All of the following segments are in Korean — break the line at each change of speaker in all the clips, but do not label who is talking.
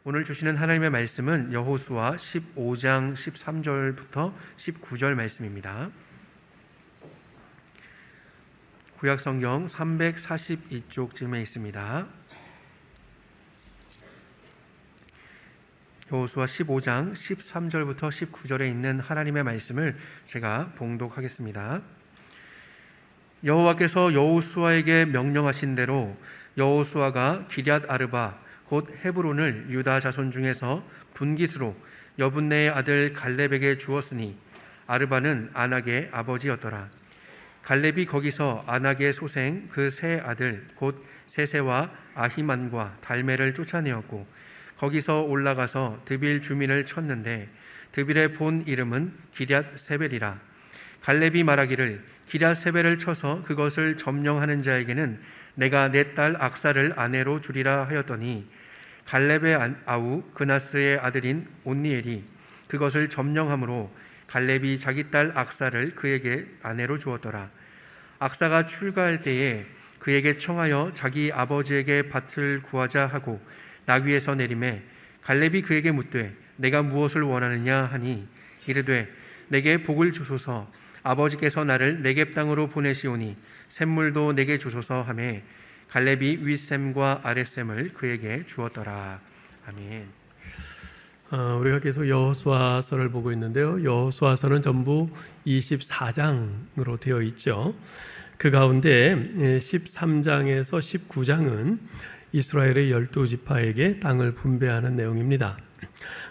오늘 주시는 하나님의 말씀은 여호수아 15장 13절부터 19절 말씀입니다. 구약성경 342쪽쯤에 있습니다. 여호수아 15장 13절부터 19절에 있는 하나님의 말씀을 제가 봉독하겠습니다. 여호와께서 여호수아에게 명령하신 대로 여호수아가 기럇 아르바 곧 헤브론을 유다 자손 중에서 분깃으로 여분네의 아들 갈렙에게 주었으니 아르바는 아낙의 아버지였더라. 갈렙이 거기서 아낙의 소생 그 세 아들 곧 세세와 아히만과 달메를 쫓아내었고 거기서 올라가서 드빌 주민을 쳤는데 드빌의 본 이름은 기럇 세벨이라. 갈렙이 말하기를 기럇 세벨을 쳐서 그것을 점령하는 자에게는 내가 내 딸 악사를 아내로 주리라 하였더니 갈렙의 아우 그나스의 아들인 온니엘이 그것을 점령함으로 갈렙이 자기 딸 악사를 그에게 아내로 주었더라. 악사가 출가할 때에 그에게 청하여 자기 아버지에게 밭을 구하자 하고 나귀에서 내리매 갈렙이 그에게 묻되 내가 무엇을 원하느냐 하니 이르되 내게 복을 주소서 아버지께서 나를 네겝 땅으로 보내시오니 샘물도 내게 주소서 하매 갈렙이 윗샘과 아랫샘을 그에게 주었더라. 아멘.
우리가 계속 여호수아서를 보고 있는데요. 여호수아서는 전부 24장으로 되어 있죠. 그 가운데 13장에서 19장은 이스라엘의 12지파에게 땅을 분배하는 내용입니다.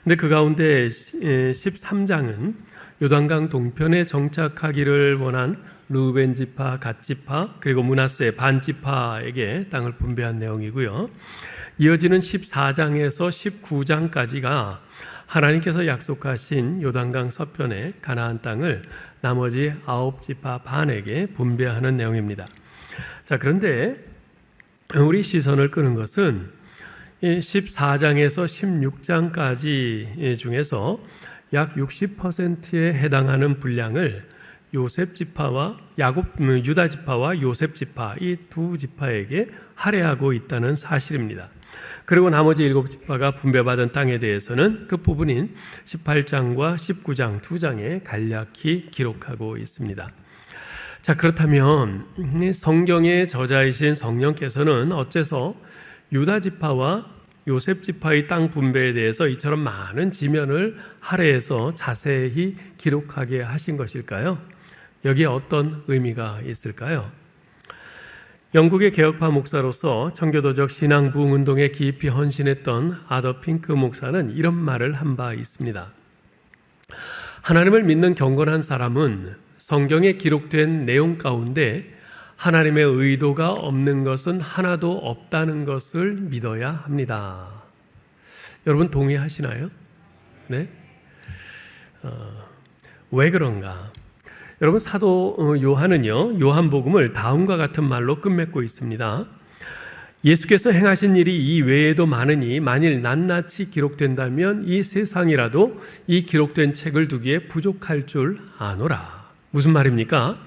근데 그 가운데 13장은 요단강 동편에 정착하기를 원한 르우벤 지파, 갓 지파, 그리고 므낫세 반 지파에게 땅을 분배한 내용이고요. 이어지는 14장에서 19장까지가 하나님께서 약속하신 요단강 서편의 가나안 땅을 나머지 9지파 반에게 분배하는 내용입니다. 자, 그런데 우리 시선을 끄는 것은 14장에서 16장까지 중에서 약 60%에 해당하는 분량을 요셉 지파와 유다 지파와 요셉 지파 이 두 지파에게 할애하고 있다는 사실입니다. 그리고 나머지 7지파가 분배받은 땅에 대해서는 끝부분인 18장과 19장 두 장에 간략히 기록하고 있습니다. 자, 그렇다면 성경의 저자이신 성령께서는 어째서 유다 지파와 요셉 지파의 땅 분배에 대해서 이처럼 많은 지면을 할애해서 자세히 기록하게 하신 것일까요? 여기에 어떤 의미가 있을까요? 영국의 개혁파 목사로서 청교도적 신앙 부흥 운동에 깊이 헌신했던 아더 핑크 목사는 이런 말을 한 바 있습니다. 하나님을 믿는 경건한 사람은 성경에 기록된 내용 가운데 하나님의 의도가 없는 것은 하나도 없다는 것을 믿어야 합니다. 여러분 동의하시나요? 네? 왜 그런가? 여러분 사도 요한은요, 요한복음을 다음과 같은 말로 끝맺고 있습니다. 예수께서 행하신 일이 이 외에도 많으니 만일 낱낱이 기록된다면 이 세상이라도 이 기록된 책을 두기에 부족할 줄 아노라. 무슨 말입니까?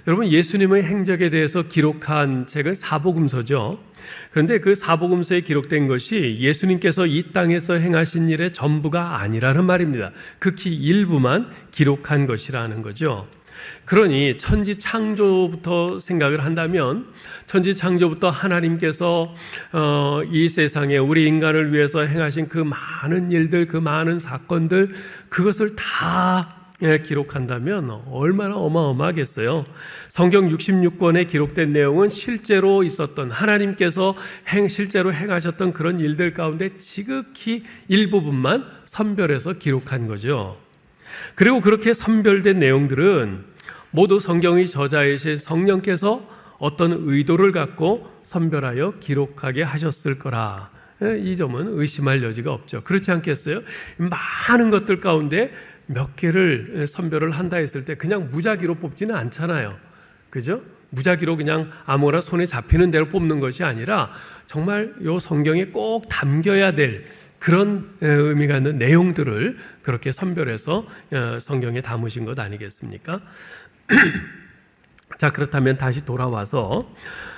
여러분 예수님의 행적에 대해서 기록한 책은 사복음서죠. 그런데 그 사복음서에 기록된 것이 예수님께서 이 땅에서 행하신 일의 전부가 아니라는 말입니다. 극히 일부만 기록한 것이라는 거죠. 그러니 천지 창조부터 생각을 한다면 천지 창조부터 하나님께서 이 세상에 우리 인간을 위해서 행하신 그 많은 일들, 그 많은 사건들, 그것을 다 기록한다면 얼마나 어마어마하겠어요. 성경 66권에 기록된 내용은 실제로 있었던 하나님께서 실제로 행하셨던 그런 일들 가운데 지극히 일부분만 선별해서 기록한 거죠. 그리고 그렇게 선별된 내용들은 모두 성경의 저자이신 성령께서 어떤 의도를 갖고 선별하여 기록하게 하셨을 거라. 이 점은 의심할 여지가 없죠. 그렇지 않겠어요? 많은 것들 가운데 몇 개를 선별을 한다 했을 때 그냥 무작위로 뽑지는 않잖아요. 그죠? 무작위로 그냥 아무거나 손에 잡히는 대로 뽑는 것이 아니라 정말 이 성경에 꼭 담겨야 될 그런 의미가 있는 내용들을 그렇게 선별해서 성경에 담으신 것 아니겠습니까? 자, 그렇다면 다시 돌아와서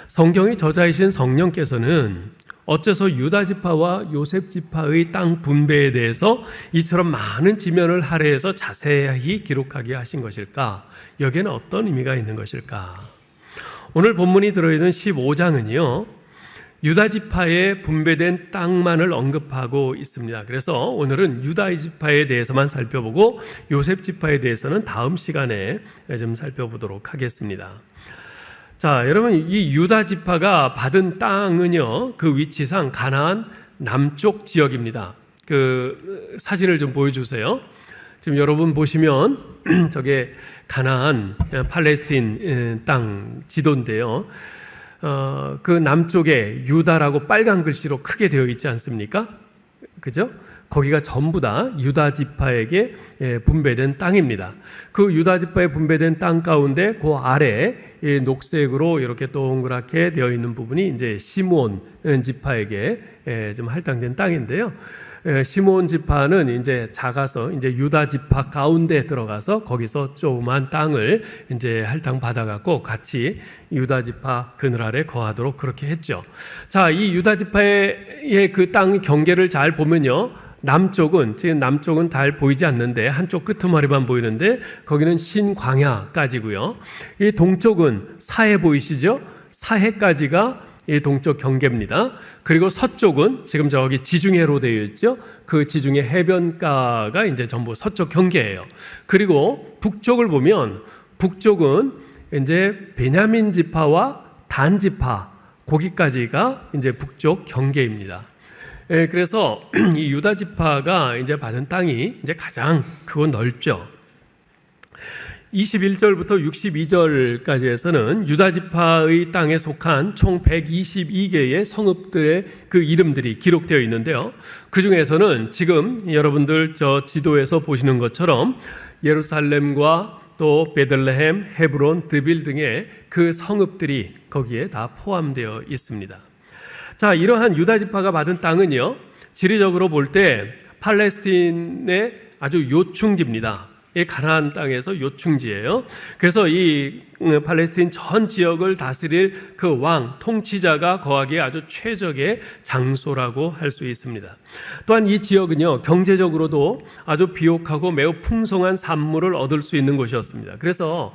성경의 저자이신 성령께서는 어째서 유다 지파와 요셉 지파의 땅 분배에 대해서 이처럼 많은 지면을 할애해서 자세히 기록하게 하신 것일까? 여기에는 어떤 의미가 있는 것일까? 오늘 본문이 들어있는 15장은요, 유다 지파에 분배된 땅만을 언급하고 있습니다. 그래서 오늘은 유다 지파에 대해서만 살펴보고 요셉 지파에 대해서는 다음 시간에 좀 살펴보도록 하겠습니다. 자, 여러분, 이 유다 지파가 받은 땅은요, 그 위치상 가나안 남쪽 지역입니다. 그 사진을 좀 보여주세요. 지금 여러분 보시면 저게 가나안 팔레스틴 땅 지도인데요. 그 남쪽에 유다라고 빨간 글씨로 크게 되어 있지 않습니까? 그죠? 거기가 전부 다 유다 지파에게 분배된 땅입니다. 그 유다 지파에 분배된 땅 가운데 그 아래 녹색으로 이렇게 동그랗게 되어 있는 부분이 이제 시므온 지파에게 좀 할당된 땅인데요. 시므온 지파는 이제 작아서 이제 유다 지파 가운데 들어가서 거기서 조그만 땅을 이제 할당 받아갖고 같이 유다 지파 그늘 아래 거하도록 그렇게 했죠. 자, 이 유다 지파의 그 땅 경계를 잘 보면요. 지금 남쪽은 잘 보이지 않는데 한쪽 끄트머리만 보이는데 거기는 신광야까지고요. 이 동쪽은 사해 보이시죠? 사해까지가 이 동쪽 경계입니다. 그리고 서쪽은 지금 저기 지중해로 되어 있죠. 그 지중해 해변가가 이제 전부 서쪽 경계예요. 그리고 북쪽을 보면 북쪽은 이제 베냐민 지파와 단 지파 거기까지가 이제 북쪽 경계입니다. 그래서 이 유다 지파가 이제 받은 땅이 이제 가장 크고 넓죠. 21절부터 62절까지에서는 유다 지파의 땅에 속한 총 122개의 성읍들의 그 이름들이 기록되어 있는데요. 그 중에서는 지금 여러분들 저 지도에서 보시는 것처럼 예루살렘과 또 베들레헴, 헤브론, 드빌 등의 그 성읍들이 거기에 다 포함되어 있습니다. 자, 이러한 유다 지파가 받은 땅은요, 지리적으로 볼 때 팔레스틴의 아주 요충지입니다. 이 가나안 땅에서 요충지예요. 그래서 이 팔레스틴 전 지역을 다스릴 그 왕, 통치자가 거하기에 아주 최적의 장소라고 할 수 있습니다. 또한 이 지역은요, 경제적으로도 아주 비옥하고 매우 풍성한 산물을 얻을 수 있는 곳이었습니다. 그래서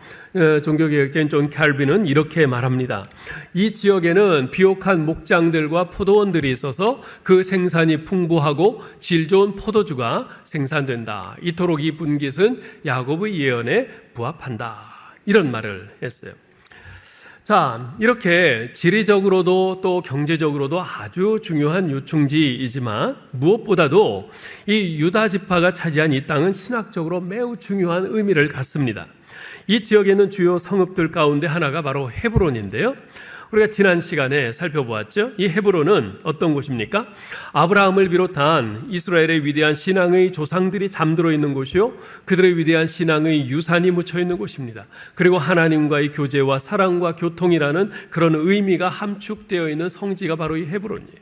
종교개혁자인 존 칼빈은 이렇게 말합니다. 이 지역에는 비옥한 목장들과 포도원들이 있어서 그 생산이 풍부하고 질 좋은 포도주가 생산된다. 이토록 이 분깃은 야곱의 예언에 부합한다. 이런 말을 했어요. 자, 이렇게 지리적으로도 또 경제적으로도 아주 중요한 요충지이지만 무엇보다도 이 유다 지파가 차지한 이 땅은 신학적으로 매우 중요한 의미를 갖습니다. 이 지역에 있는 주요 성읍들 가운데 하나가 바로 헤브론인데요. 우리가 지난 시간에 살펴보았죠. 이 헤브론은 어떤 곳입니까? 아브라함을 비롯한 이스라엘의 위대한 신앙의 조상들이 잠들어 있는 곳이요, 그들의 위대한 신앙의 유산이 묻혀 있는 곳입니다. 그리고 하나님과의 교제와 사랑과 교통이라는 그런 의미가 함축되어 있는 성지가 바로 이 헤브론이에요.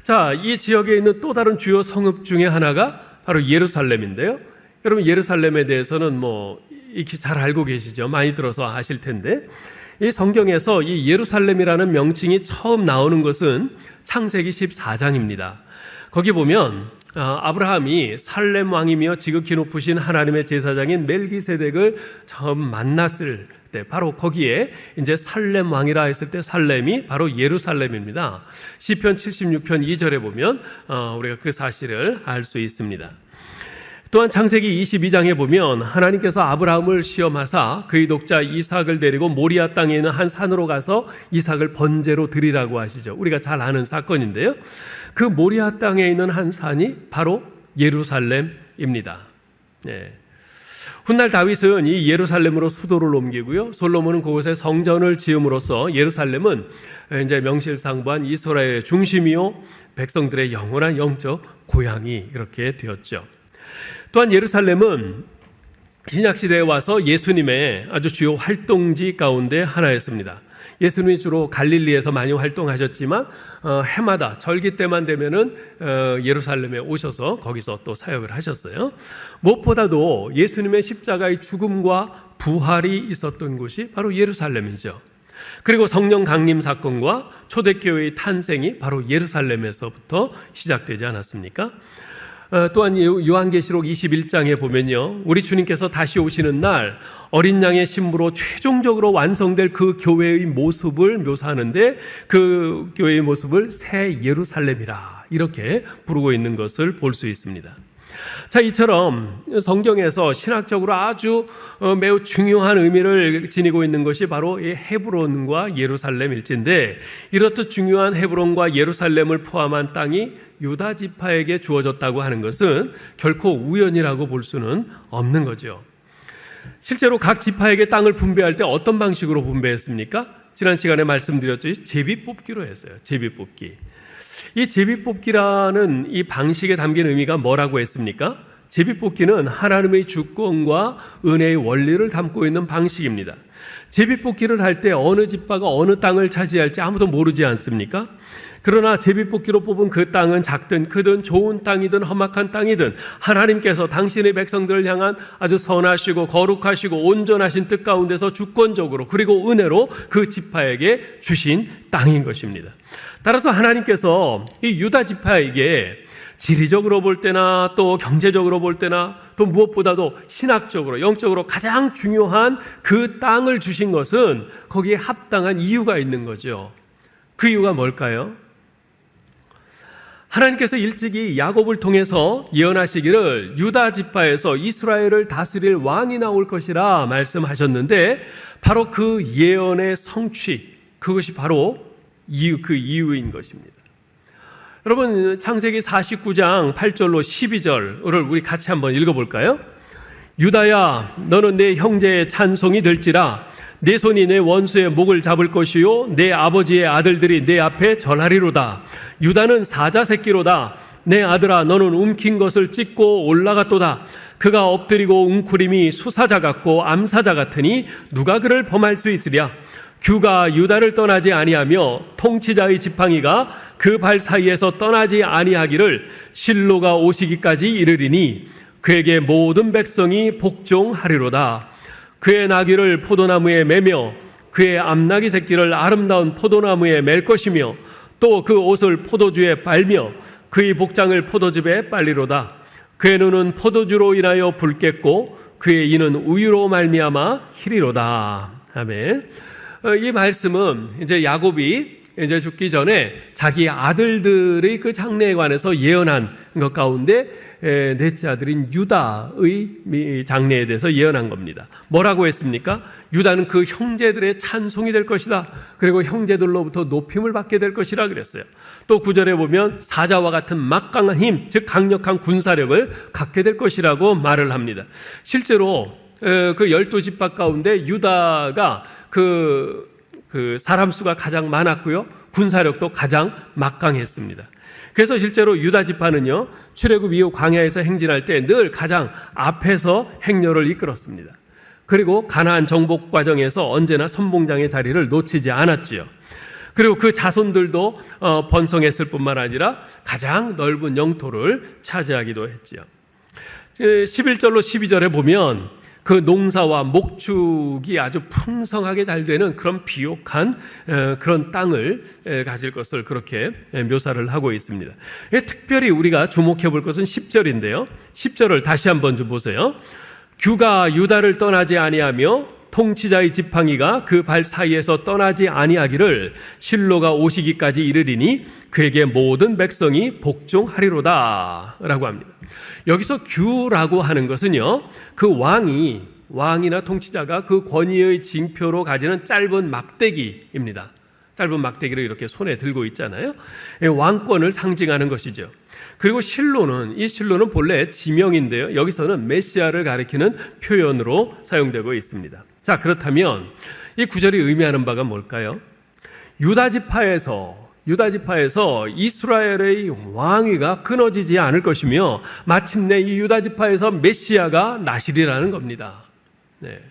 자, 이 지역에 있는 또 다른 주요 성읍 중에 하나가 바로 예루살렘인데요. 여러분, 예루살렘에 대해서는 뭐 익히 잘 알고 계시죠? 많이 들어서 아실 텐데, 이 성경에서 이 예루살렘이라는 명칭이 처음 나오는 것은 창세기 14장입니다. 거기 보면 아브라함이 살렘 왕이며 지극히 높으신 하나님의 제사장인 멜기세덱을 처음 만났을 때 바로 거기에 이제 살렘 왕이라 했을 때 살렘이 바로 예루살렘입니다. 시편 76편 2절에 보면 우리가 그 사실을 알 수 있습니다. 또한 창세기 22장에 보면 하나님께서 아브라함을 시험하사 그의 독자 이삭을 데리고 모리아 땅에 있는 한 산으로 가서 이삭을 번제로 드리라고 하시죠. 우리가 잘 아는 사건인데요. 그 모리아 땅에 있는 한 산이 바로 예루살렘입니다. 네. 훗날 다윗은 이 예루살렘으로 수도를 옮기고요. 솔로몬은 그곳에 성전을 지음으로써 예루살렘은 이제 명실상부한 이스라엘의 중심이요, 백성들의 영원한 영적 고향이 이렇게 되었죠. 또한 예루살렘은 신약시대에 와서 예수님의 아주 주요 활동지 가운데 하나였습니다. 예수님이 주로 갈릴리에서 많이 활동하셨지만 해마다 절기 때만 되면은 예루살렘에 오셔서 거기서 또 사역을 하셨어요. 무엇보다도 예수님의 십자가의 죽음과 부활이 있었던 곳이 바로 예루살렘이죠. 그리고 성령 강림 사건과 초대교회의 탄생이 바로 예루살렘에서부터 시작되지 않았습니까? 또한 요한계시록 21장에 보면요, 우리 주님께서 다시 오시는 날 어린 양의 신부로 최종적으로 완성될 그 교회의 모습을 묘사하는데, 그 교회의 모습을 새 예루살렘이라 이렇게 부르고 있는 것을 볼 수 있습니다. 자, 이처럼 성경에서 신학적으로 아주 매우 중요한 의미를 지니고 있는 것이 바로 이 헤브론과 예루살렘일진데, 이렇듯 중요한 헤브론과 예루살렘을 포함한 땅이 유다 지파에게 주어졌다고 하는 것은 결코 우연이라고 볼 수는 없는 거죠. 실제로 각 지파에게 땅을 분배할 때 어떤 방식으로 분배했습니까? 지난 시간에 말씀드렸죠. 제비뽑기로 했어요. 제비뽑기. 이 제비뽑기라는 이 방식에 담긴 의미가 뭐라고 했습니까? 제비뽑기는 하나님의 주권과 은혜의 원리를 담고 있는 방식입니다. 제비뽑기를 할 때 어느 지파가 어느 땅을 차지할지 아무도 모르지 않습니까? 그러나 제비뽑기로 뽑은 그 땅은 작든 크든 좋은 땅이든 험악한 땅이든 하나님께서 당신의 백성들을 향한 아주 선하시고 거룩하시고 온전하신 뜻 가운데서 주권적으로 그리고 은혜로 그 지파에게 주신 땅인 것입니다. 따라서 하나님께서 이 유다 지파에게 지리적으로 볼 때나 또 경제적으로 볼 때나 또 무엇보다도 신학적으로 영적으로 가장 중요한 그 땅을 주신 것은 거기에 합당한 이유가 있는 거죠. 그 이유가 뭘까요? 하나님께서 일찍이 야곱을 통해서 예언하시기를 유다 지파에서 이스라엘을 다스릴 왕이 나올 것이라 말씀하셨는데, 바로 그 예언의 성취, 그것이 바로 그 이유인 것입니다. 여러분, 창세기 49장 8절로 12절을 우리 같이 한번 읽어볼까요? 유다야, 너는 내 형제의 찬송이 될지라. 내 손이 내 원수의 목을 잡을 것이요 내 아버지의 아들들이 내 앞에 절하리로다. 유다는 사자 새끼로다. 내 아들아, 너는 움킨 것을 찢고 올라갔도다. 그가 엎드리고 웅크림이 수사자 같고 암사자 같으니 누가 그를 범할 수 있으랴. 규가 유다를 떠나지 아니하며 통치자의 지팡이가 그 발 사이에서 떠나지 아니하기를 실로가 오시기까지 이르리니 그에게 모든 백성이 복종하리로다. 그의 나귀를 포도나무에 매며 그의 암나귀 새끼를 아름다운 포도나무에 맬 것이며 또 그 옷을 포도주에 빨며 그의 복장을 포도즙에 빨리로다. 그의 눈은 포도주로 인하여 붉겠고 그의 이는 우유로 말미암아 희리로다. 아멘. 이 말씀은 이제 야곱이 이제 죽기 전에 자기 아들들의 그 장래에 관해서 예언한 것 가운데 넷째 아들인 유다의 장래에 대해서 예언한 겁니다. 뭐라고 했습니까? 유다는 그 형제들의 찬송이 될 것이다. 그리고 형제들로부터 높임을 받게 될 것이라 그랬어요. 또 9절에 보면 사자와 같은 막강한 힘, 즉 강력한 군사력을 갖게 될 것이라고 말을 합니다. 실제로 그 12지파 가운데 유다가 그 사람 수가 가장 많았고요, 군사력도 가장 막강했습니다. 그래서 실제로 유다 지파는요, 출애굽 이후 광야에서 행진할 때 늘 가장 앞에서 행렬을 이끌었습니다. 그리고 가나안 정복 과정에서 언제나 선봉장의 자리를 놓치지 않았지요. 그리고 그 자손들도 번성했을 뿐만 아니라 가장 넓은 영토를 차지하기도 했지요. 11절로 12절에 보면 그 농사와 목축이 아주 풍성하게 잘 되는 그런 비옥한 그런 땅을 가질 것을 그렇게 묘사를 하고 있습니다. 특별히 우리가 주목해 볼 것은 10절인데요. 10절을 다시 한번 좀 보세요. 규가 유다를 떠나지 아니하며 통치자의 지팡이가 그 발 사이에서 떠나지 아니하기를 실로가 오시기까지 이르리니 그에게 모든 백성이 복종하리로다 라고 합니다. 여기서 규라고 하는 것은요, 그 왕이나 통치자가 그 권위의 징표로 가지는 짧은 막대기입니다. 짧은 막대기를 이렇게 손에 들고 있잖아요. 왕권을 상징하는 것이죠. 그리고 실로는 본래 지명인데요, 여기서는 메시아를 가리키는 표현으로 사용되고 있습니다. 자, 그렇다면 이 구절이 의미하는 바가 뭘까요? 유다 지파에서 이스라엘의 왕위가 끊어지지 않을 것이며 마침내 이 유다 지파에서 메시아가 나시리라는 겁니다. 네.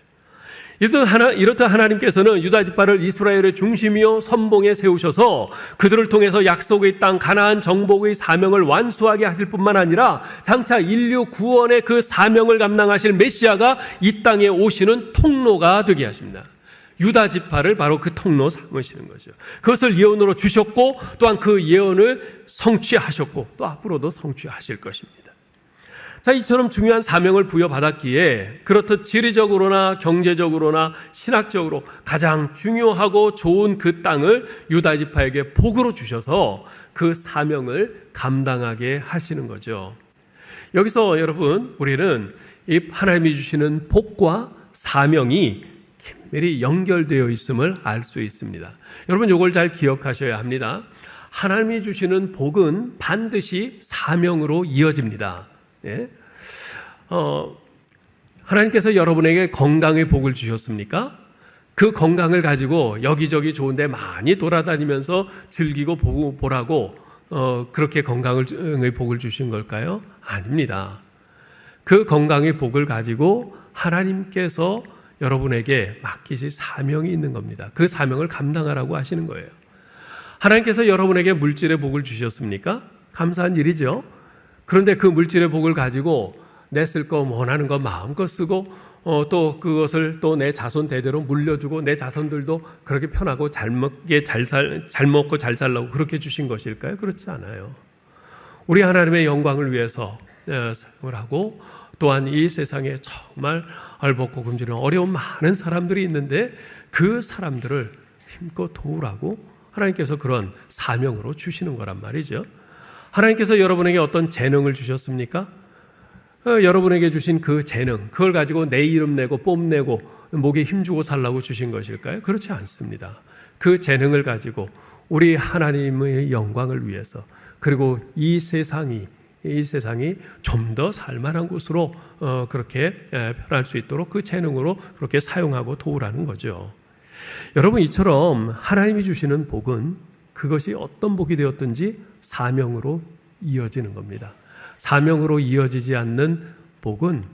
이렇듯 하나님께서는 유다 지파를 이스라엘의 중심이요 선봉에 세우셔서 그들을 통해서 약속의 땅 가나안 정복의 사명을 완수하게 하실 뿐만 아니라 장차 인류 구원의 그 사명을 감당하실 메시아가 이 땅에 오시는 통로가 되게 하십니다. 유다 지파를 바로 그 통로 삼으시는 거죠. 그것을 예언으로 주셨고 또한 그 예언을 성취하셨고 또 앞으로도 성취하실 것입니다. 자, 이처럼 중요한 사명을 부여받았기에 그렇듯 지리적으로나 경제적으로나 신학적으로 가장 중요하고 좋은 그 땅을 유다 지파에게 복으로 주셔서 그 사명을 감당하게 하시는 거죠. 여기서 여러분, 우리는 이 하나님이 주시는 복과 사명이 긴밀히 연결되어 있음을 알 수 있습니다. 여러분, 이걸 잘 기억하셔야 합니다. 하나님이 주시는 복은 반드시 사명으로 이어집니다. 예? 하나님께서 여러분에게 건강의 복을 주셨습니까? 그 건강을 가지고 여기저기 좋은 데 많이 돌아다니면서 즐기고 보라고 그렇게 건강의 복을 주신 걸까요? 아닙니다. 그 건강의 복을 가지고 하나님께서 여러분에게 맡기실 사명이 있는 겁니다. 그 사명을 감당하라고 하시는 거예요. 하나님께서 여러분에게 물질의 복을 주셨습니까? 감사한 일이죠. 그런데 그 물질의 복을 가지고 내 쓸 거 원하는 거 마음껏 쓰고 또 그것을 또 내 자손 대대로 물려주고 내 자손들도 그렇게 편하고 잘 먹고 잘 살라고 그렇게 주신 것일까요? 그렇지 않아요. 우리 하나님의 영광을 위해서 사용을 하고 또한 이 세상에 정말 얼벗고 굶주리는 어려운 많은 사람들이 있는데 그 사람들을 힘껏 도우라고 하나님께서 그런 사명으로 주시는 거란 말이죠. 하나님께서 여러분에게 어떤 재능을 주셨습니까? 여러분에게 주신 그 재능, 그걸 가지고 내 이름 내고 뽐내고 목에 힘주고 살라고 주신 것일까요? 그렇지 않습니다. 그 재능을 가지고 우리 하나님의 영광을 위해서 그리고 이 세상이 좀 더 살만한 곳으로 그렇게 변할 수 있도록 그 재능으로 그렇게 사용하고 도우라는 거죠. 여러분, 이처럼 하나님이 주시는 복은 그것이 어떤 복이 되었든지 사명으로 이어지는 겁니다. 사명으로 이어지지 않는 복은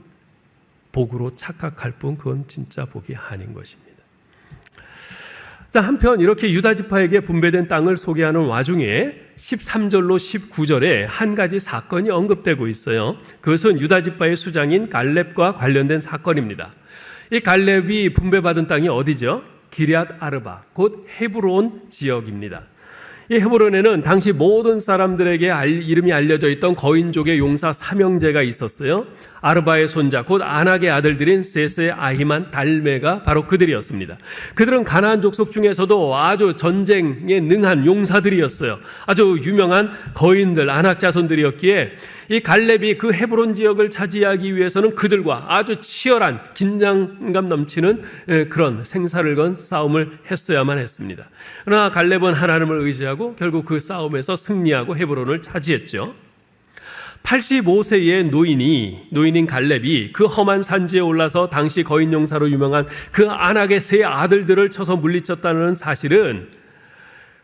복으로 착각할 뿐 그건 진짜 복이 아닌 것입니다. 자, 한편 이렇게 유다 지파에게 분배된 땅을 소개하는 와중에 13절로 19절에 한 가지 사건이 언급되고 있어요. 그것은 유다 지파의 수장인 갈렙과 관련된 사건입니다. 이 갈렙이 분배받은 땅이 어디죠? 기럇 아르바, 곧 헤브론 지역입니다. 이 헤브론에는 당시 모든 사람들에게 이름이 알려져 있던 거인족의 용사 삼형제가 있었어요. 아르바의 손자 곧 아낙의 아들들인 셋의 아히만, 달메가 바로 그들이었습니다. 그들은 가나안 족속 중에서도 아주 전쟁에 능한 용사들이었어요. 아주 유명한 거인들, 아낙 자손들이었기에 이 갈렙이 그 헤브론 지역을 차지하기 위해서는 그들과 아주 치열한 긴장감 넘치는 그런 생사를 건 싸움을 했어야만 했습니다. 그러나 갈렙은 하나님을 의지하고 결국 그 싸움에서 승리하고 헤브론을 차지했죠. 85세의 노인인 갈렙이 그 험한 산지에 올라서 당시 거인 용사로 유명한 그 아낙의 세 아들들을 쳐서 물리쳤다는 사실은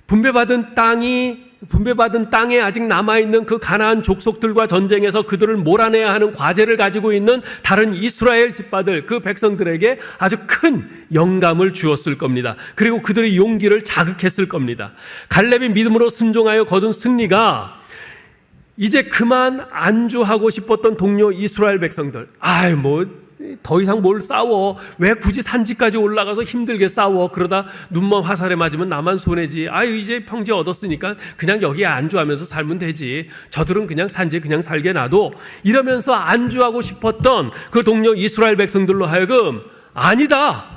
분배받은 땅에 아직 남아있는 그 가나안 족속들과 전쟁에서 그들을 몰아내야 하는 과제를 가지고 있는 다른 이스라엘 집파들, 그 백성들에게 아주 큰 영감을 주었을 겁니다. 그리고 그들의 용기를 자극했을 겁니다. 갈렙이 믿음으로 순종하여 거둔 승리가 이제 그만 안주하고 싶었던 동료 이스라엘 백성들, 더 이상 뭘 싸워? 왜 굳이 산지까지 올라가서 힘들게 싸워? 그러다 눈먼 화살에 맞으면 나만 손해지. 이제 평지 얻었으니까 그냥 여기에 안주하면서 살면 되지. 저들은 그냥 산지에 그냥 살게 놔도. 이러면서 안주하고 싶었던 그 동료 이스라엘 백성들로 하여금 아니다.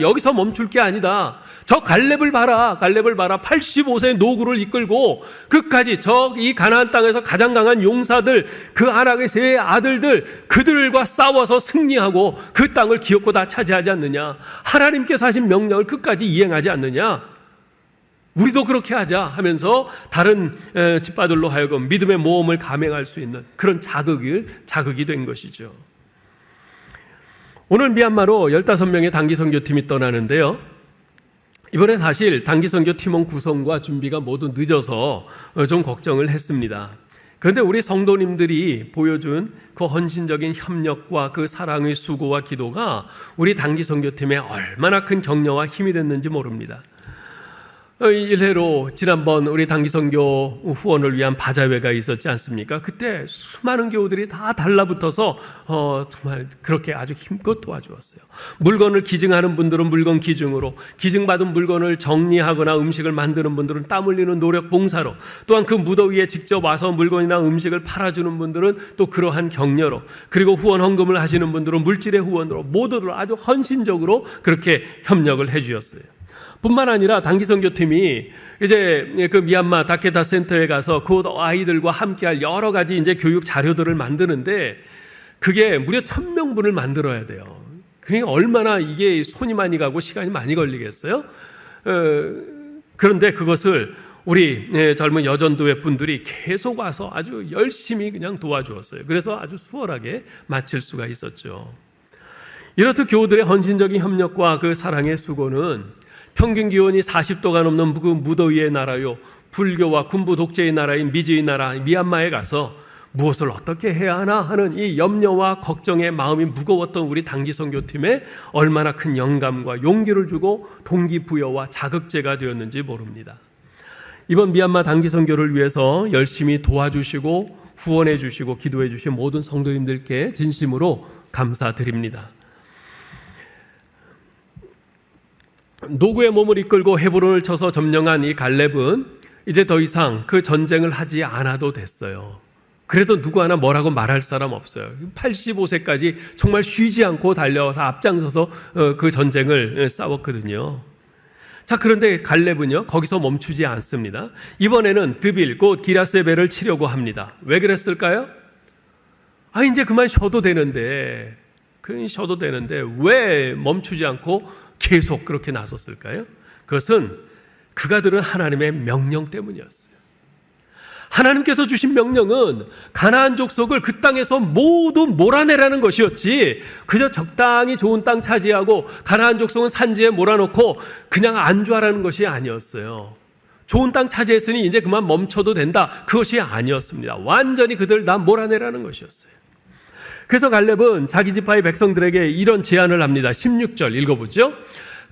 여기서 멈출 게 아니다. 저 갈렙을 봐라. 85세의 노구를 이끌고 끝까지 이 가나안 땅에서 가장 강한 용사들, 그 아낙의 세 아들들, 그들과 싸워서 승리하고 그 땅을 기업고 다 차지하지 않느냐. 하나님께서 하신 명령을 끝까지 이행하지 않느냐. 우리도 그렇게 하자 하면서 다른 집파들로 하여금 믿음의 모험을 감행할 수 있는 그런 자극이 된 것이죠. 오늘 미얀마로 15명의 단기 선교팀이 떠나는데요. 이번에 사실 단기 선교 팀원 구성과 준비가 모두 늦어서 좀 걱정을 했습니다. 그런데 우리 성도님들이 보여준 그 헌신적인 협력과 그 사랑의 수고와 기도가 우리 단기 선교팀에 얼마나 큰 격려와 힘이 됐는지 모릅니다. 일례로 지난번 우리 단기선교 후원을 위한 바자회가 있었지 않습니까? 그때 수많은 교우들이 다 달라붙어서 정말 그렇게 아주 힘껏 도와주었어요. 물건을 기증하는 분들은 물건 기증으로, 기증받은 물건을 정리하거나 음식을 만드는 분들은 땀 흘리는 노력 봉사로, 또한 그 무더위에 직접 와서 물건이나 음식을 팔아주는 분들은 또 그러한 격려로, 그리고 후원 헌금을 하시는 분들은 물질의 후원으로, 모두들 아주 헌신적으로 그렇게 협력을 해주셨어요. 뿐만 아니라 단기선교팀이 이제 그 미얀마 다케타 센터에 가서 그 아이들과 함께할 여러 가지 이제 교육 자료들을 만드는데 그게 무려 1000명분을 만들어야 돼요. 그러니까 얼마나 이게 손이 많이 가고 시간이 많이 걸리겠어요? 그런데 그것을 우리 젊은 여전도회 분들이 계속 와서 아주 열심히 그냥 도와주었어요. 그래서 아주 수월하게 마칠 수가 있었죠. 이렇듯 교우들의 헌신적인 협력과 그 사랑의 수고는 평균 기온이 40도가 넘는 그 무더위의 나라요, 불교와 군부 독재의 나라인 미지의 나라 미얀마에 가서 무엇을 어떻게 해야 하나 하는 이 염려와 걱정의 마음이 무거웠던 우리 단기선교팀에 얼마나 큰 영감과 용기를 주고 동기부여와 자극제가 되었는지 모릅니다. 이번 미얀마 단기선교를 위해서 열심히 도와주시고 후원해 주시고 기도해 주신 모든 성도님들께 진심으로 감사드립니다. 노구의 몸을 이끌고 헤브론을 쳐서 점령한 이 갈렙은 이제 더 이상 그 전쟁을 하지 않아도 됐어요. 그래도 누구 하나 뭐라고 말할 사람 없어요. 85세까지 정말 쉬지 않고 달려와서 앞장서서 그 전쟁을 싸웠거든요. 자, 그런데 갈렙은요 거기서 멈추지 않습니다. 이번에는 드빌 곧 기랴세벨을 치려고 합니다. 왜 그랬을까요? 이제 그만 쉬어도 되는데 왜 멈추지 않고 계속 그렇게 나섰을까요? 그것은 그가 들은 하나님의 명령 때문이었어요. 하나님께서 주신 명령은 가나안 족속을 그 땅에서 모두 몰아내라는 것이었지, 그저 적당히 좋은 땅 차지하고 가나안 족속은 산지에 몰아놓고 그냥 안주하라는 것이 아니었어요. 좋은 땅 차지했으니 이제 그만 멈춰도 된다, 그것이 아니었습니다. 완전히 그들 다 몰아내라는 것이었어요. 그래서 갈렙은 자기 지파의 백성들에게 이런 제안을 합니다. 16절 읽어보죠.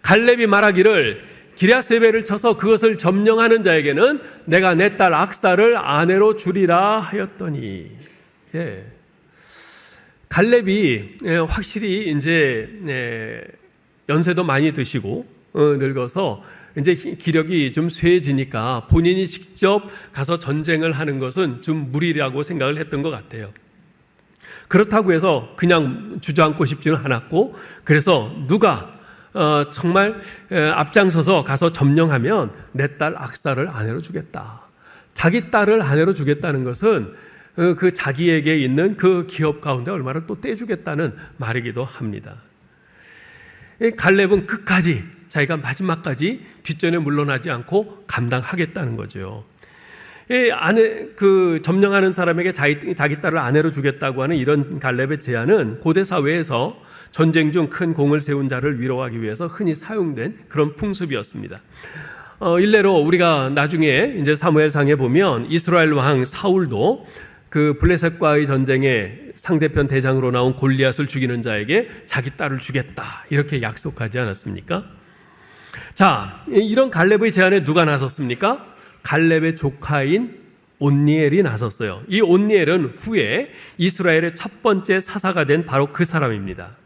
갈렙이 말하기를 기랴세벨을 쳐서 그것을 점령하는 자에게는 내가 내 딸 악사를 아내로 주리라 하였더니, 갈렙이 확실히 이제 연세도 많이 드시고 늙어서 이제 기력이 좀 쇠해지니까 본인이 직접 가서 전쟁을 하는 것은 좀 무리라고 생각을 했던 것 같아요. 그렇다고 해서 그냥 주저앉고 싶지는 않았고, 그래서 누가 정말 앞장서서 가서 점령하면 내 딸 악사를 아내로 주겠다. 자기 딸을 아내로 주겠다는 것은 그 자기에게 있는 그 기업 가운데 얼마를 또 떼주겠다는 말이기도 합니다. 갈렙은 끝까지 자기가 마지막까지 뒷전에 물러나지 않고 감당하겠다는 거죠. 그 점령하는 사람에게 자기 딸을 아내로 주겠다고 하는 이런 갈렙의 제안은 고대 사회에서 전쟁 중 큰 공을 세운 자를 위로하기 위해서 흔히 사용된 그런 풍습이었습니다. 일례로 우리가 나중에 이제 사무엘상에 보면 이스라엘 왕 사울도 그 블레셋과의 전쟁에 상대편 대장으로 나온 골리앗을 죽이는 자에게 자기 딸을 주겠다 이렇게 약속하지 않았습니까? 자, 이런 갈렙의 제안에 누가 나섰습니까? 갈렙의 조카인 온니엘이 나섰어요. 이 온니엘은 후에 이스라엘의 첫 번째 사사가 된 바로 그 사람입니다.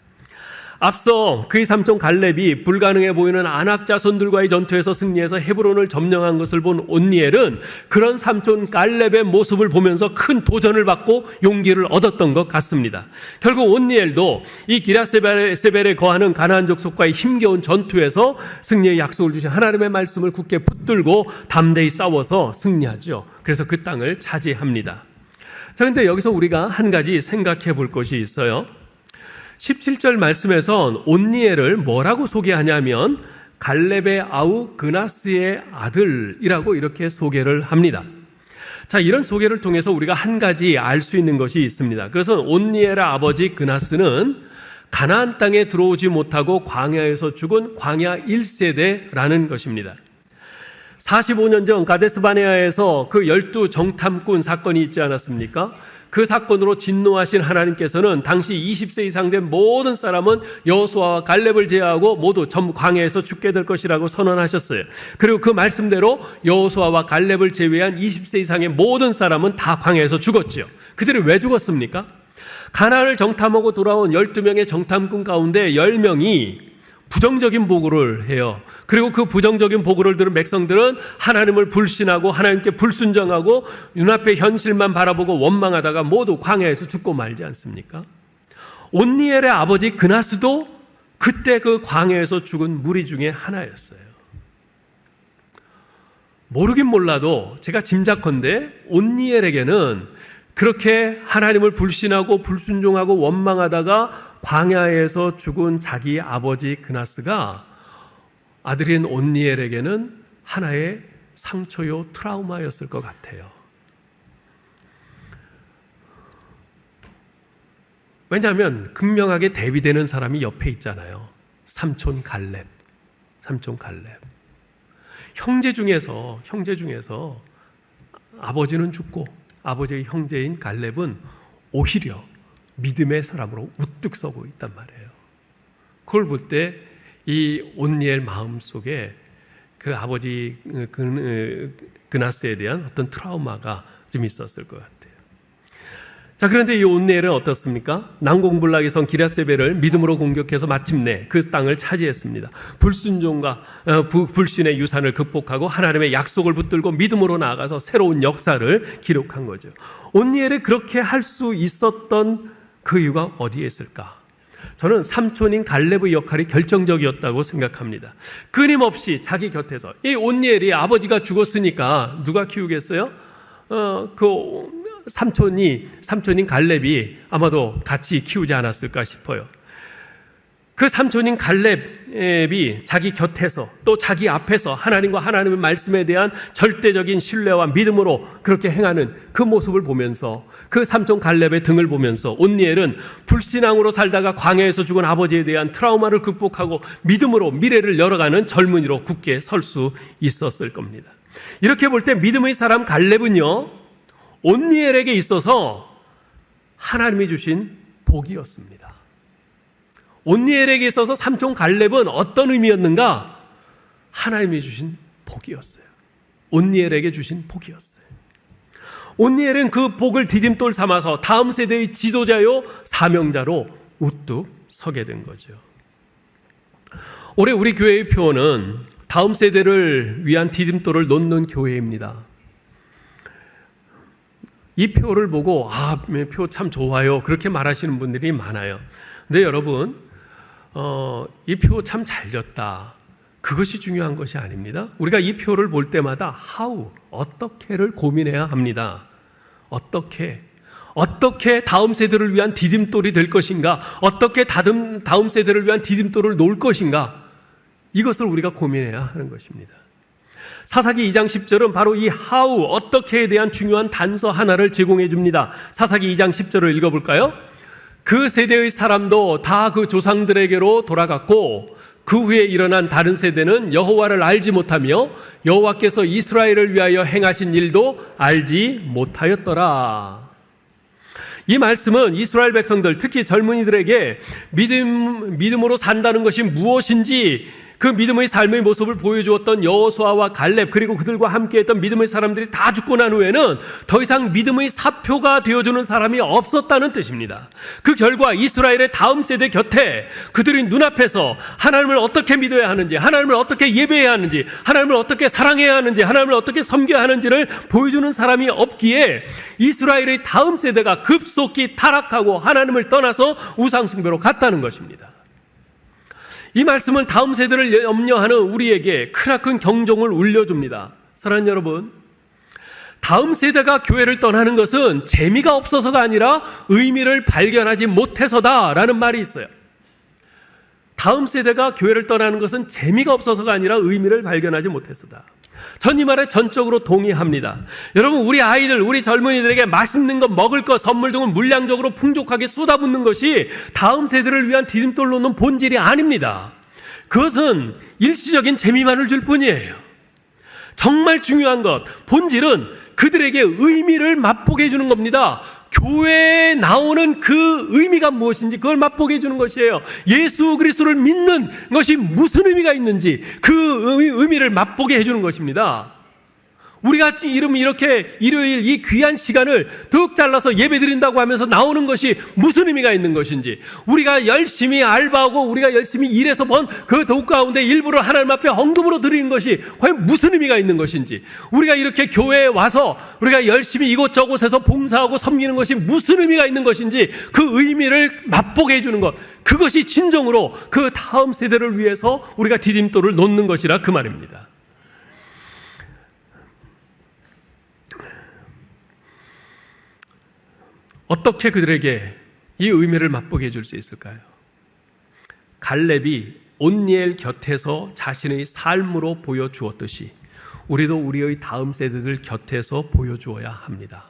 앞서 그의 삼촌 갈렙이 불가능해 보이는 아낙 자손들과의 전투에서 승리해서 헤브론을 점령한 것을 본 온니엘은 그런 삼촌 갈렙의 모습을 보면서 큰 도전을 받고 용기를 얻었던 것 같습니다. 결국 온니엘도 이 기랴세벨에 거하는 가나안 족속과의 힘겨운 전투에서 승리의 약속을 주신 하나님의 말씀을 굳게 붙들고 담대히 싸워서 승리하죠. 그래서 그 땅을 차지합니다. 자, 근데 여기서 우리가 한 가지 생각해 볼 것이 있어요. 17절 말씀에선 온니엘을 뭐라고 소개하냐면 갈렙의 아우 그나스의 아들이라고 이렇게 소개를 합니다. 자, 이런 소개를 통해서 우리가 한 가지 알 수 있는 것이 있습니다. 그것은 온니엘의 아버지 그나스는 가나안 땅에 들어오지 못하고 광야에서 죽은 광야 1세대라는 것입니다. 45년 전 가데스바네아에서 그 12 정탐꾼 사건이 있지 않았습니까? 그 사건으로 진노하신 하나님께서는 당시 20세 이상 된 모든 사람은 여호수아와 갈렙을 제외하고 모두 전 광야에서 죽게 될 것이라고 선언하셨어요. 그리고 그 말씀대로 여호수아와 갈렙을 제외한 20세 이상의 모든 사람은 다 광야에서 죽었지요. 그들이 왜 죽었습니까? 가나안을 정탐하고 돌아온 12명의 정탐꾼 가운데 10명이 부정적인 보고를 해요. 그리고 그 부정적인 보고를 들은 백성들은 하나님을 불신하고 하나님께 불순종하고 눈앞의 현실만 바라보고 원망하다가 모두 광야에서 죽고 말지 않습니까? 온니엘의 아버지 그나스도 그때 그 광야에서 죽은 무리 중에 하나였어요. 모르긴 몰라도 제가 짐작컨대 온니엘에게는 그렇게 하나님을 불신하고 불순종하고 원망하다가 광야에서 죽은 자기 아버지 그나스가 아들인 온니엘에게는 하나의 상처요 트라우마였을 것 같아요. 왜냐하면 극명하게 대비되는 사람이 옆에 있잖아요. 삼촌 갈렙. 형제 중에서 아버지는 죽고 아버지의 형제인 갈렙은 오히려 믿음의 사람으로 우뚝 서고 있단 말이에요. 그걸 볼 때 이 온니엘 마음속에 그 아버지 그나스에 대한 어떤 트라우마가 좀 있었을 것 같아요. 자, 그런데 이 온니엘은 어떻습니까? 난공불락의 성 기럇세벨을 믿음으로 공격해서 마침내 그 땅을 차지했습니다. 불순종과 불신의 유산을 극복하고 하나님의 약속을 붙들고 믿음으로 나아가서 새로운 역사를 기록한 거죠. 온니엘이 그렇게 할 수 있었던 그 이유가 어디에 있을까? 저는 삼촌인 갈렙의 역할이 결정적이었다고 생각합니다. 끊임없이 자기 곁에서 이 온니엘이 아버지가 죽었으니까 누가 키우겠어요? 삼촌인 갈렙이 아마도 같이 키우지 않았을까 싶어요. 그 삼촌인 갈렙이 자기 곁에서 또 자기 앞에서 하나님과 하나님의 말씀에 대한 절대적인 신뢰와 믿음으로 그렇게 행하는 그 모습을 보면서 그 삼촌 갈렙의 등을 보면서 온니엘은 불신앙으로 살다가 광야에서 죽은 아버지에 대한 트라우마를 극복하고 믿음으로 미래를 열어가는 젊은이로 굳게 설 수 있었을 겁니다. 이렇게 볼 때 믿음의 사람 갈렙은요, 온니엘에게 있어서 하나님이 주신 복이었습니다. 온니엘에게 있어서 삼촌 갈렙은 어떤 의미였는가? 하나님이 주신 복이었어요. 온니엘에게 주신 복이었어요. 온니엘은 그 복을 디딤돌 삼아서 다음 세대의 지도자요 사명자로 우뚝 서게 된 거죠. 올해 우리 교회의 표어는 다음 세대를 위한 디딤돌을 놓는 교회입니다. 이 표를 보고 표 참 좋아요 그렇게 말하시는 분들이 많아요. 근데 여러분, 이 표 참 잘 졌다, 그것이 중요한 것이 아닙니다. 우리가 이 표를 볼 때마다 어떻게를 고민해야 합니다. 어떻게 다음 세대를 위한 디딤돌이 될 것인가, 어떻게 다음 세대를 위한 디딤돌을 놓을 것인가, 이것을 우리가 고민해야 하는 것입니다. 사사기 2장 10절은 바로 이 어떻게에 대한 중요한 단서 하나를 제공해 줍니다. 사사기 2장 10절을 읽어볼까요? 그 세대의 사람도 다 그 조상들에게로 돌아갔고 그 후에 일어난 다른 세대는 여호와를 알지 못하며 여호와께서 이스라엘을 위하여 행하신 일도 알지 못하였더라. 이 말씀은 이스라엘 백성들, 특히 젊은이들에게 믿음으로 산다는 것이 무엇인지 그 믿음의 삶의 모습을 보여주었던 여호수아와 갈렙, 그리고 그들과 함께했던 믿음의 사람들이 다 죽고 난 후에는 더 이상 믿음의 사표가 되어주는 사람이 없었다는 뜻입니다. 그 결과 이스라엘의 다음 세대 곁에 그들이 눈앞에서 하나님을 어떻게 믿어야 하는지, 하나님을 어떻게 예배해야 하는지, 하나님을 어떻게 사랑해야 하는지, 하나님을 어떻게 섬겨야 하는지를 보여주는 사람이 없기에 이스라엘의 다음 세대가 급속히 타락하고 하나님을 떠나서 우상숭배로 갔다는 것입니다. 이 말씀은 다음 세대를 염려하는 우리에게 크나큰 경종을 울려줍니다. 사랑하는 여러분, 다음 세대가 교회를 떠나는 것은 재미가 없어서가 아니라 의미를 발견하지 못해서다라는 말이 있어요. 다음 세대가 교회를 떠나는 것은 재미가 없어서가 아니라 의미를 발견하지 못해서다. 전 이 말에 전적으로 동의합니다. 여러분, 우리 아이들, 우리 젊은이들에게 맛있는 것, 먹을 것, 선물 등을 물량적으로 풍족하게 쏟아붓는 것이 다음 세대를 위한 디딤돌 놓는 본질이 아닙니다. 그것은 일시적인 재미만을 줄 뿐이에요. 정말 중요한 것, 본질은 그들에게 의미를 맛보게 해주는 겁니다. 교회에 나오는 그 의미가 무엇인지 그걸 맛보게 해주는 것이에요. 예수 그리스도를 믿는 것이 무슨 의미가 있는지 그 의미를 맛보게 해주는 것입니다. 우리가 이렇게 일요일 이 귀한 시간을 득 잘라서 예배 드린다고 하면서 나오는 것이 무슨 의미가 있는 것인지, 우리가 열심히 알바하고 우리가 열심히 일해서 번 그 덕 가운데 일부러 하나님 앞에 헌금으로 드리는 것이 과연 무슨 의미가 있는 것인지, 우리가 이렇게 교회에 와서 우리가 열심히 이곳저곳에서 봉사하고 섬기는 것이 무슨 의미가 있는 것인지 그 의미를 맛보게 해주는 것, 그것이 진정으로 그 다음 세대를 위해서 우리가 디딤돌을 놓는 것이라 그 말입니다. 어떻게 그들에게 이 의미를 맛보게 해줄 수 있을까요? 갈렙이 온니엘 곁에서 자신의 삶으로 보여주었듯이 우리도 우리의 다음 세대들 곁에서 보여주어야 합니다.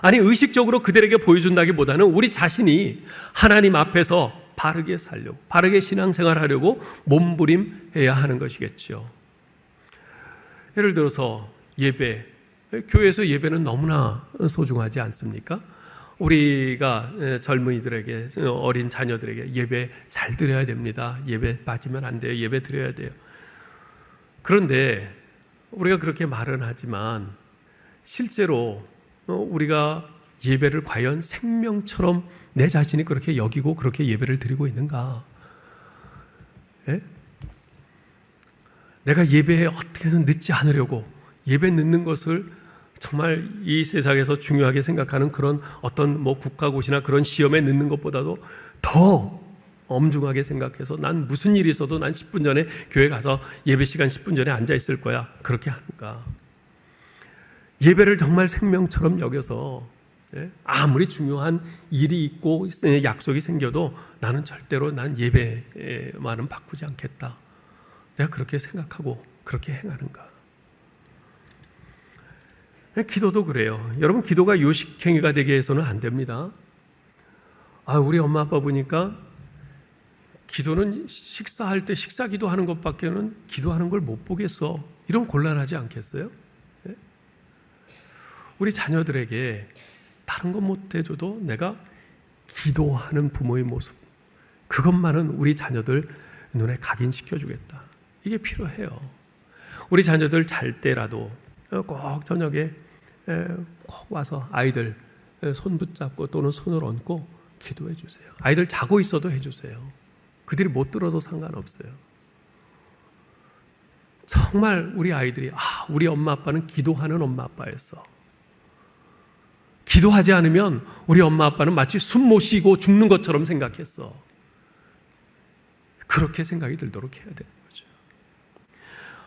아니, 의식적으로 그들에게 보여준다기보다는 우리 자신이 하나님 앞에서 바르게 살려고, 바르게 신앙생활하려고 몸부림해야 하는 것이겠죠. 예를 들어서 예배, 교회에서 예배는 너무나 소중하지 않습니까? 우리가 젊은이들에게, 어린 자녀들에게 예배 잘 드려야 됩니다. 예배 빠지면 안 돼요. 예배 드려야 돼요. 그런데 우리가 그렇게 말은 하지만 실제로 우리가 예배를 과연 생명처럼 내 자신이 그렇게 여기고 그렇게 예배를 드리고 있는가? 예? 내가 예배에 어떻게든 늦지 않으려고 예배 늦는 것을 정말 이 세상에서 중요하게 생각하는 그런 어떤 국가고시나 그런 시험에 늦는 것보다도 더 엄중하게 생각해서 난 무슨 일이 있어도 난 10분 전에 교회 가서 예배 시간 10분 전에 앉아 있을 거야. 그렇게 하는가? 예배를 정말 생명처럼 여겨서 아무리 중요한 일이 있고 약속이 생겨도 나는 절대로 난 예배만은 바꾸지 않겠다. 내가 그렇게 생각하고 그렇게 행하는가? 기도도 그래요. 여러분, 기도가 요식행위가 되게 해서는 안 됩니다. 우리 엄마 아빠 보니까 기도는 식사할 때 식사 기도하는 것밖에는 기도하는 걸 못 보겠어. 이런 곤란하지 않겠어요? 우리 자녀들에게 다른 것 못 해줘도 내가 기도하는 부모의 모습, 그것만은 우리 자녀들 눈에 각인시켜주겠다. 이게 필요해요. 우리 자녀들 잘 때라도 꼭 저녁에 꼭 와서 아이들 손 붙잡고 또는 손을 얹고 기도해 주세요. 아이들 자고 있어도 해주세요. 그들이 못 들어도 상관없어요. 정말 우리 아이들이 우리 엄마 아빠는 기도하는 엄마 아빠였어. 기도하지 않으면 우리 엄마 아빠는 마치 숨 못 쉬고 죽는 것처럼 생각했어. 그렇게 생각이 들도록 해야 되는 거죠.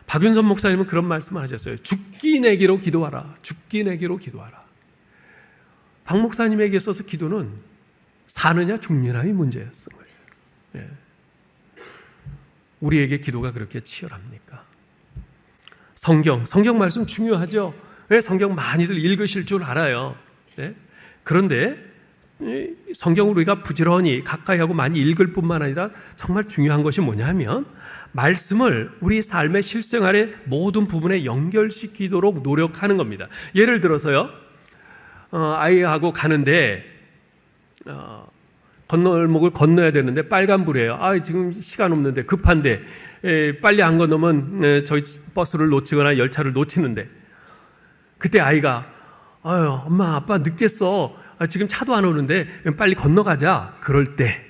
박윤선 목사님은 그런 말씀을 하셨어요. 죽기 내기로 기도하라. 죽기 내기로 기도하라. 박 목사님에게 있어서 기도는 사느냐 죽느냐의 문제였던 거예요. 예. 우리에게 기도가 그렇게 치열합니까? 성경 말씀 중요하죠. 왜? 성경 많이들 읽으실 줄 알아요. 네? 그런데 성경을 우리가 부지런히 가까이 하고 많이 읽을 뿐만 아니라 정말 중요한 것이 뭐냐면 말씀을 우리 삶의 실생활의 모든 부분에 연결시키도록 노력하는 겁니다. 예를 들어서요, 아이하고 가는데 건널목을 건너야 되는데 빨간불이에요. 지금 시간 없는데 급한데 빨리 안 건너면 저희 버스를 놓치거나 열차를 놓치는데, 그때 아이가 엄마 아빠 늦겠어. 지금 차도 안 오는데 빨리 건너가자. 그럴 때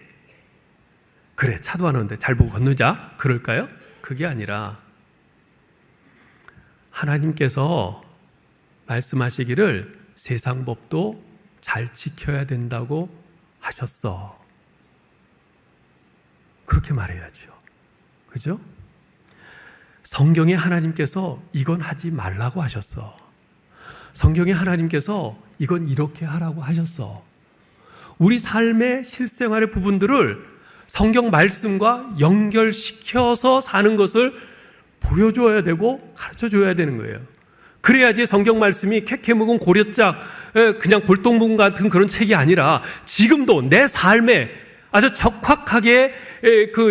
그래, 차도 안 오는데 잘 보고 건너자. 그럴까요? 그게 아니라 하나님께서 말씀하시기를 세상 법도 잘 지켜야 된다고 하셨어. 그렇게 말해야죠. 그죠? 성경에 하나님께서 이건 하지 말라고 하셨어. 성경에 하나님께서 이건 이렇게 하라고 하셨어. 우리 삶의 실생활의 부분들을 성경 말씀과 연결시켜서 사는 것을 보여줘야 되고 가르쳐줘야 되는 거예요. 그래야지 성경 말씀이 캐캐 묵은 고려짝 그냥 골동품 같은 그런 책이 아니라 지금도 내 삶에 아주 적확하게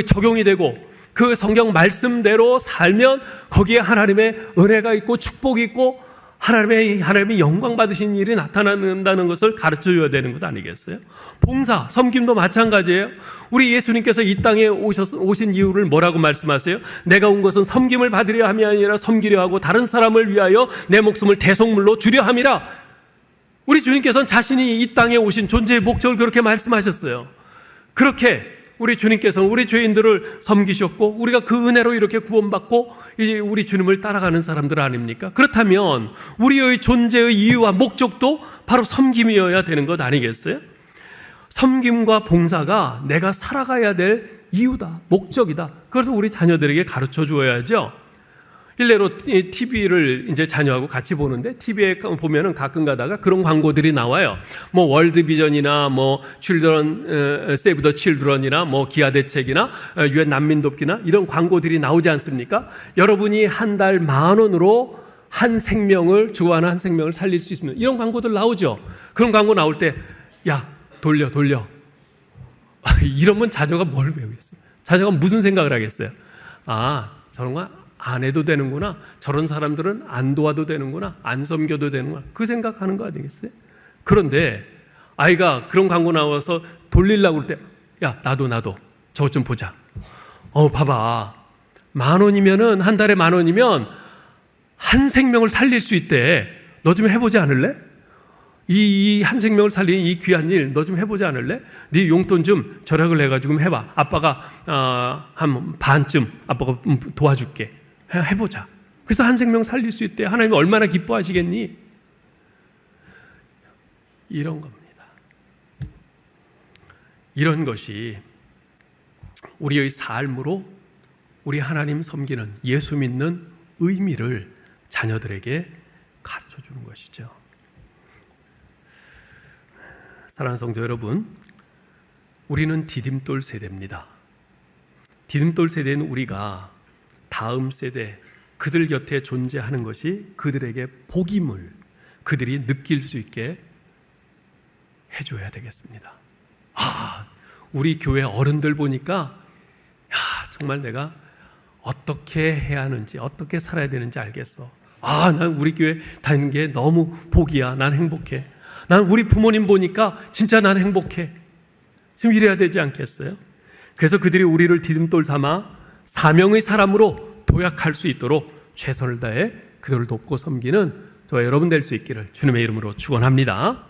적용이 되고 그 성경 말씀대로 살면 거기에 하나님의 은혜가 있고 축복이 있고 하나님의 영광 받으신 일이 나타난다는 것을 가르쳐 줘야 되는 것 아니겠어요? 봉사, 섬김도 마찬가지예요. 우리 예수님께서 이 땅에 오신 이유를 뭐라고 말씀하세요? 내가 온 것은 섬김을 받으려 함이 아니라 섬기려 하고 다른 사람을 위하여 내 목숨을 대속물로 주려 함이라. 우리 주님께서는 자신이 이 땅에 오신 존재의 목적을 그렇게 말씀하셨어요. 그렇게 우리 주님께서는 우리 죄인들을 섬기셨고 우리가 그 은혜로 이렇게 구원받고 이제 우리 주님을 따라가는 사람들 아닙니까? 그렇다면 우리의 존재의 이유와 목적도 바로 섬김이어야 되는 것 아니겠어요? 섬김과 봉사가 내가 살아가야 될 이유다, 목적이다. 그래서 우리 자녀들에게 가르쳐 주어야죠. 일례로 TV를 이제 자녀하고 같이 보는데 TV에 보면은 가끔 가다가 그런 광고들이 나와요. 뭐 월드비전이나 뭐 칠드런 세이브 더 칠드런이나 뭐 기아 대책이나 유엔 난민 돕기나 이런 광고들이 나오지 않습니까? 여러분이 한 달 10,000원으로 한 생명을 주관한 한 생명을 살릴 수 있습니다. 이런 광고들 나오죠. 그런 광고 나올 때 야 돌려 이러면 자녀가 뭘 배우겠어요? 자녀가 무슨 생각을 하겠어요? 아 저런 거 안 해도 되는구나. 저런 사람들은 안 도와도 되는구나. 안 섬겨도 되는구나. 그 생각하는 거 아니겠어요? 그런데 아이가 그런 광고 나와서 돌리려고 할 때 야 나도 저것 좀 보자. 봐봐 10,000원이면은 한 달에 10,000원이면 한 생명을 살릴 수 있대. 너 좀 해보지 않을래? 이 한 생명을 살리는 이 귀한 일 너 좀 해보지 않을래? 네 용돈 좀 절약을 해가지고 해봐. 아빠가 한 반쯤 아빠가 도와줄게. 해보자. 그래서 한 생명 살릴 수 있대. 하나님이 얼마나 기뻐하시겠니? 이런 겁니다. 이런 것이 우리의 삶으로 우리 하나님 섬기는 예수 믿는 의미를 자녀들에게 가르쳐 주는 것이죠. 사랑하는 성도 여러분, 우리는 디딤돌 세대입니다. 디딤돌 세대는 우리가 다음 세대, 그들 곁에 존재하는 것이 그들에게 복임을 그들이 느낄 수 있게 해줘야 되겠습니다. 우리 교회 어른들 보니까 정말 내가 어떻게 해야 하는지 어떻게 살아야 되는지 알겠어. 난 우리 교회 다니는 게 너무 복이야. 난 행복해. 난 우리 부모님 보니까 진짜 난 행복해. 지금 이래야 되지 않겠어요? 그래서 그들이 우리를 디딤돌 삼아 사명의 사람으로 도약할 수 있도록 최선을 다해 그들을 돕고 섬기는 저와 여러분 될 수 있기를 주님의 이름으로 축원합니다.